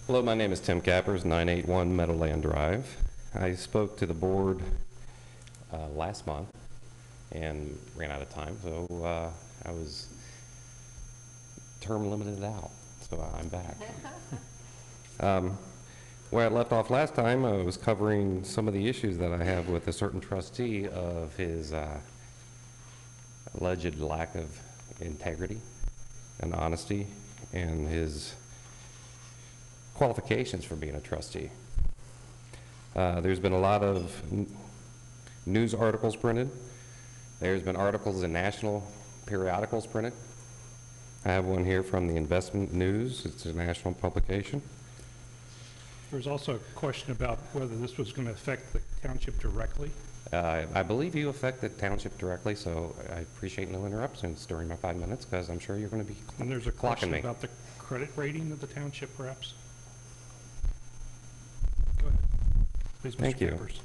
Hello, my name is Tim Cappers, 981 Meadowland Drive. I spoke to the board last month and ran out of time, so I was term limited out, so I'm back. Where I left off last time, I was covering some of the issues that I have with a certain trustee of his alleged lack of integrity and honesty and his qualifications for being a trustee. There's been a lot of news articles printed. There's been articles in national periodicals printed. I have one here from the Investment News. It's a national publication. There's also a question about whether this was going to affect the township directly. I believe you affect the township directly, so I appreciate no interruptions during my 5 minutes because I'm sure you're going to be And there's a clocking question me. about the credit rating of the township, perhaps. Go ahead. Please, Mr. Thank you. Cappers.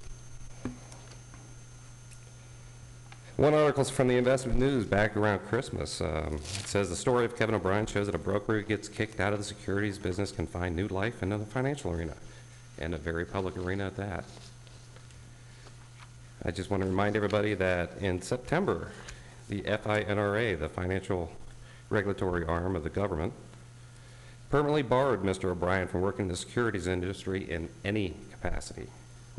One article's from the Investment News back around Christmas. It says the story of Kevin O'Brien shows that a broker who gets kicked out of the securities business can find new life in the financial arena, and a very public arena at that. I just want to remind everybody that in September, the FINRA, the financial regulatory arm of the government, permanently barred Mr. O'Brien from working in the securities industry in any capacity.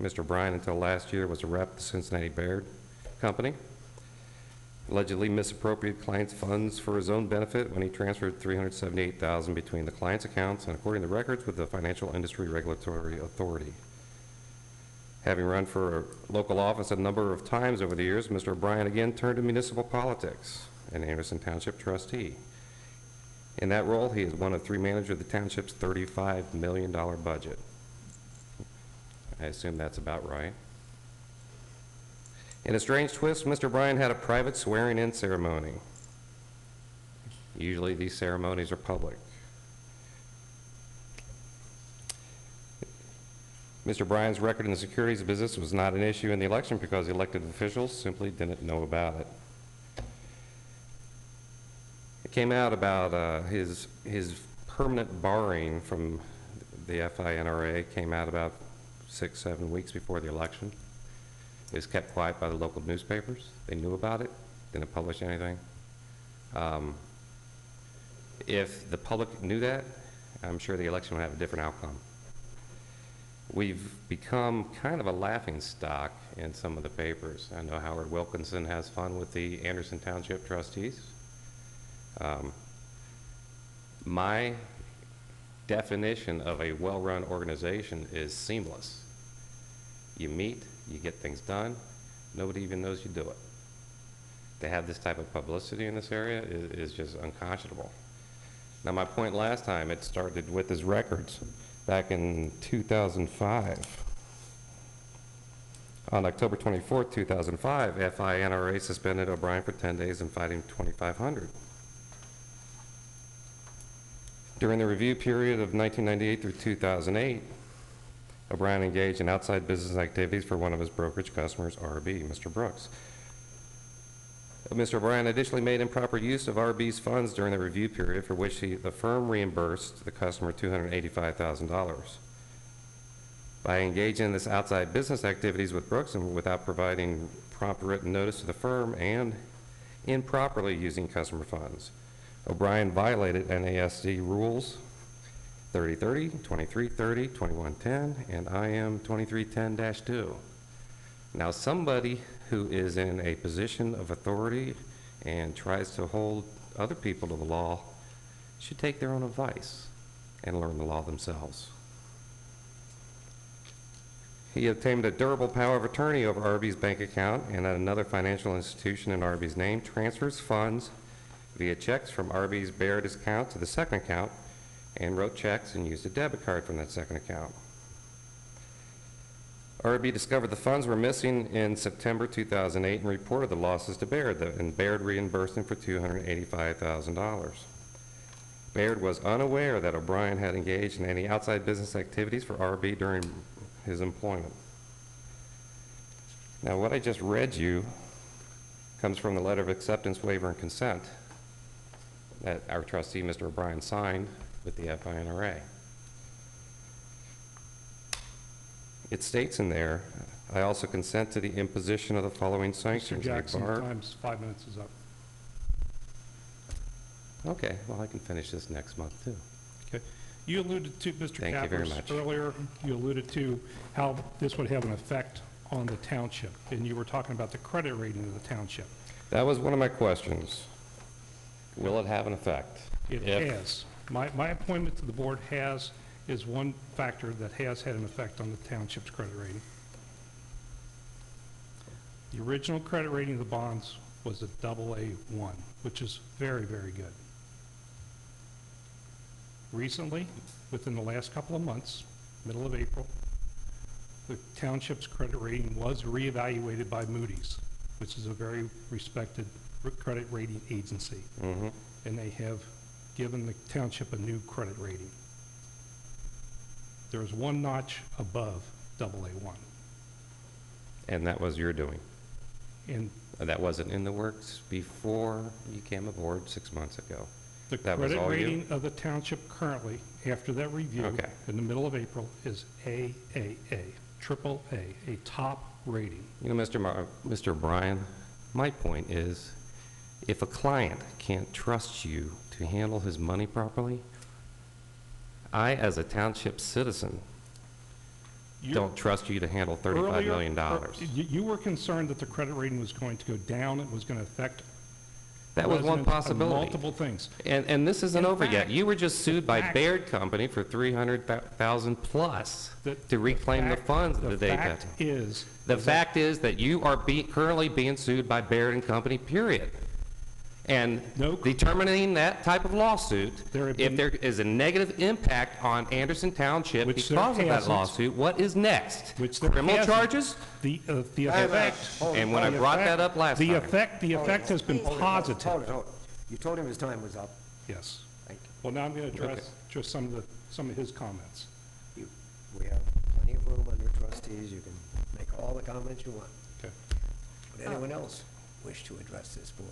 Mr. O'Brien, until last year, was a rep of the Cincinnati Baird Company, allegedly misappropriated clients' funds for his own benefit when he transferred $378,000 between the client's accounts and according to records with the Financial Industry Regulatory Authority. Having run for a local office a number of times over the years, Mr. O'Brien again turned to municipal politics, an Anderson Township trustee. In that role, he is one of three managers of the township's $35 million budget. I assume that's about right. In a strange twist, Mr. O'Brien had a private swearing-in ceremony. Usually these ceremonies are public. Mr. O'Brien's record in the securities business was not an issue in the election because the elected officials simply didn't know about it. It came out about his permanent barring from the FINRA came out about 6-7 weeks before the election. It was kept quiet by the local newspapers. They knew about it, didn't publish anything. If the public knew that, I'm sure the election would have a different outcome. We've become kind of a laughing stock in some of the papers. I know Howard Wilkinson has fun with the Anderson Township trustees. My definition of a well-run organization is seamless. You meet, you get things done, nobody even knows you do it. To have this type of publicity in this area is just unconscionable. Now, my point last time, it started with his records. Back in 2005, on October 24th, 2005, FINRA suspended O'Brien for 10 days and fined him $2,500. During the review period of 1998 through 2008, O'Brien engaged in outside business activities for one of his brokerage customers, RB, Mr. Brooks. Mr. O'Brien additionally made improper use of RB's funds during the review period, for which the firm reimbursed the customer $285,000. By engaging in this outside business activities with Brooks and without providing prompt written notice to the firm and improperly using customer funds, O'Brien violated NASD rules 3030, 2330, 2110, and IM 2310-2. Now, somebody who is in a position of authority and tries to hold other people to the law should take their own advice and learn the law themselves. He obtained a durable power of attorney over RB's bank account and at another financial institution in RB's name, transfers funds via checks from RB's Baird account to the second account, and wrote checks and used a debit card from that second account. RB discovered the funds were missing in September 2008 and reported the losses to Baird, and Baird reimbursed him for $285,000. Baird was unaware that O'Brien had engaged in any outside business activities for RB during his employment. Now, what I just read you comes from the letter of acceptance, waiver, and consent that our trustee, Mr. O'Brien, signed with the FINRA. It states in there, I also consent to the imposition of the following Mr. sanctions. They Jackson, bar- time's 5 minutes is up. Okay, well, I can finish this next month, too. Okay. You alluded to, Mr. Thank you very Cappers, much. earlier, you alluded to how this would have an effect on the township, and you were talking about the credit rating of the township. That was one of my questions. Will it have an effect? It If- has. My appointment to the board is one factor that has had an effect on the township's credit rating. The original credit rating of the bonds was a AA1, which is very, very good. Recently, within the last couple of months, middle of April, the township's credit rating was reevaluated by Moody's, which is a very respected credit rating agency. Mhm. And they have given the township a new credit rating. There is one notch above AA1. And that was your doing? And That wasn't in the works before you came aboard 6 months ago? the That was credit all you? rating of the township currently, after that review, Okay. in the middle of April, is AAA, triple A top rating. You know, Mr. Bryan, my point is, if a client can't trust you to handle his money properly, I, as a township citizen, You- don't trust you to handle $35 million. You were concerned that the credit rating was going to go down, it was going to affect That was one residents of possibility. multiple things. And this isn't In over yet. fact- You were just sued by fact- Baird Company for $300,000 plus The- to reclaim the fact- funds that they The had. fact is. The is that fact is that you are currently being sued by Baird and Company, period. And No- determining that type of lawsuit, There have if been- there is a negative impact on Anderson Township Which there because of that hasn't. lawsuit, what is next? Which there Criminal hasn't. charges? The Time out. effect. Hold it, And when I hold it. brought that up last The time, effect has been Hold it, positive. Hold it, hold it. You told him his time was up. Yes. Thank Well, now I'm going to Okay. address just some of his comments. you. We have plenty of room under trustees. You can make all the comments you want. Okay. Would anyone else wish to address this board?